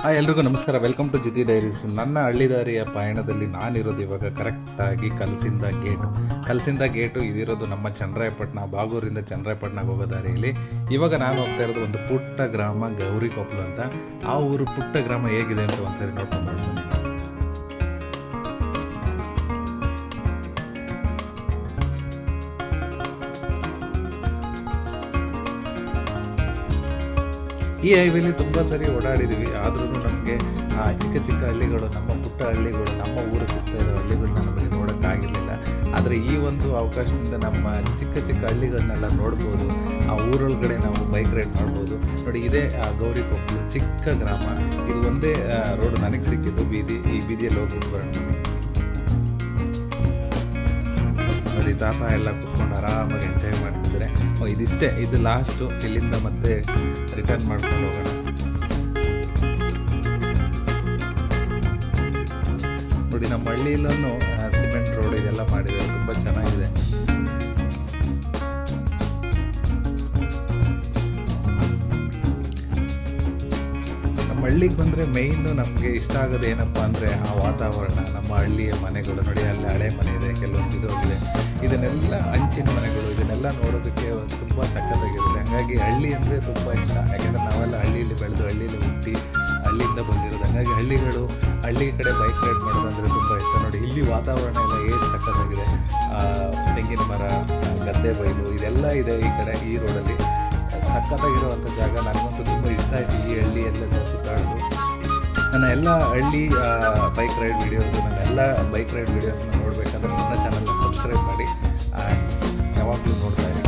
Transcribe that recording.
ಎಲ್ರಿಗೂ ನಮಸ್ಕಾರ. Welcome to Jiti diaries. ನನ್ನ ಹಳ್ಳಿದಾರಿಯ ಪಯಣದಲ್ಲಿ ನಾನಿರೋದು ಇವಾಗ ಕರೆಕ್ಟಾಗಿ ಕಲಸಿಂದ ಗೇಟು ಇದಿರೋದು ನಮ್ಮ ಚನ್ನರಾಯಪಟ್ಟಣ, ಬಾಗೂರಿಂದ ಚನ್ನರಾಯಪಟ್ಟಣಕ್ಕೆ ಹೋಗೋ ದಾರಿಯಲ್ಲಿ. ಇವಾಗ ನಾನು ಹೋಗ್ತಾ ಇರೋದು ಒಂದು ಪುಟ್ಟ ಗ್ರಾಮ ಗೌರಿಕೊಪ್ಪಲು ಅಂತ. ಆ ಊರು ಪುಟ್ಟ ಗ್ರಾಮ ಹೇಗಿದೆ ಅಂತ ಒಂದ್ಸರಿ ನೋಡ್ಕೊಂಡು ಬರ್ತೀನಿ. ಈ ಹೈವೇಲಿ ತುಂಬ ಸರಿ ಓಡಾಡಿದ್ದೀವಿ, ಆದ್ರೂ ನಮಗೆ ಚಿಕ್ಕ ಚಿಕ್ಕ ಹಳ್ಳಿಗಳು, ನಮ್ಮ ಪುಟ್ಟ ಹಳ್ಳಿಗಳು, ನಮ್ಮ ಊರು ಸುತ್ತ ಇರೋ ಹಳ್ಳಿಗಳನ್ನ ನಮಗೆ ನೋಡೋಕ್ಕಾಗಿರಲಿಲ್ಲ. ಆದರೆ ಈ ಒಂದು ಅವಕಾಶದಿಂದ ನಮ್ಮ ಚಿಕ್ಕ ಚಿಕ್ಕ ಹಳ್ಳಿಗಳನ್ನೆಲ್ಲ ನೋಡ್ಬೋದು. ಆ ಊರೊಳಗಡೆ ನಾವು ಬೈಕ್ ರೈಡ್ ಮಾಡ್ಬೋದು. ನೋಡಿ, ಇದೇ ಗೌರಿಕೊಪ್ಪಲು ಚಿಕ್ಕ ಗ್ರಾಮ. ಇದು ಒಂದೇ ರೋಡ್ ನನಗೆ ಸಿಕ್ಕಿದ್ದು ಬೀದಿ. ಈ ಬೀದಿಯಲ್ಲಿ ಹೋಗ್ಬಿಟ್ಟು ಬರೋಣ. ನೋಡಿ, ತಾತ ಎಲ್ಲ ಕುತ್ಕೊಂಡು ಆರಾಮಾಗಿ ಎಂಜಾಯ್ ಮಾಡ್ತಿದ್ದಾರೆ. ಇದಿಷ್ಟೇ, ಇದು ಲಾಸ್ಟು. ಇಲ್ಲಿಂದ ಮತ್ತೆ ರಿಟರ್ನ್ ಮಾಡ್ಕೊಂಡು ಹೋಗೋಣ. ನೋಡಿ, ನಮ್ಮ ಹಳ್ಳಿಯಲ್ಲೂ ಸಿಮೆಂಟ್ ರೋಡ್ ಇದೆಲ್ಲ ಮಾಡಿದ್ದಾರೆ, ತುಂಬ ಚೆನ್ನಾಗಿದೆ. ನಮ್ಮ ಹಳ್ಳಿಗೆ ಬಂದರೆ ಮೇಯ್ನು ನಮಗೆ ಇಷ್ಟ ಆಗೋದು ಏನಪ್ಪ ಅಂದರೆ ಆ ವಾತಾವರಣ. ನಮ್ಮ ಹಳ್ಳಿಯ ಮನೆಗಳು ನೋಡಿ, ಅಲ್ಲಿ ಹಳೆ ಮನೆ ಇದೆ, ಕೆಲವೊಂದು ಇದಾಗಿದೆ. ಇದನ್ನೆಲ್ಲ ಹಂಚಿನ ಮನೆಗಳು, ಇದನ್ನೆಲ್ಲ ನೋಡೋದಕ್ಕೆ ತುಂಬ ಸಕ್ಕತ್ತಾಗಿರುತ್ತೆ. ಹಾಗಾಗಿ ಹಳ್ಳಿ ಅಂದರೆ ತುಂಬ ಇಷ್ಟ. ಯಾಕೆಂದರೆ ನಾವೆಲ್ಲ ಹಳ್ಳಿಯಲ್ಲಿ ಬೆಳೆದು, ಹಳ್ಳಿಯಲ್ಲಿ ಹುಟ್ಟಿ, ಹಳ್ಳಿಯಿಂದ ಬಂದಿರೋದು. ಹಾಗಾಗಿ ಹಳ್ಳಿ ಕಡೆ ಬೈಕ್ ರೈಡ್ ಮಾಡೋದಂದರೆ ತುಂಬ ಇಷ್ಟ. ನೋಡಿ, ಇಲ್ಲಿ ವಾತಾವರಣ ಎಲ್ಲ ಏನು ಸಕ್ಕತ್ತಾಗಿದೆ. ತೆಂಗಿನ ಮರ, ಗದ್ದೆ ಬೈಲು ಇದೆಲ್ಲ ಇದೆ ಈ ಕಡೆ, ಈ ರೋಡಲ್ಲಿ. ಸಕ್ಕತ್ತಾಗಿರುವಂಥ ಜಾಗ. ನನಗಂತೂ ತುಂಬ ಇಷ್ಟ ಆಯಿತು ಈ ಹಳ್ಳಿ ಎಲ್ಲ ಸುತ್ತಾಡೋದು. ನನ್ನ ಎಲ್ಲ ಹಳ್ಳಿ ಬೈಕ್ ರೈಡ್ ವೀಡಿಯೋಸು, ನನ್ನೆಲ್ಲ ಬೈಕ್ ರೈಡ್ ವೀಡಿಯೋಸ್ನ ನೋಡಬೇಕಂದ್ರೆ ನನ್ನ ಚಾನಲ್ನ ಸಬ್ಸ್ಕ್ರೈಬ್ ಮಾಡಿ, ಯಾವಾಗಲೂ ನೋಡ್ತಾ ಇರಿ.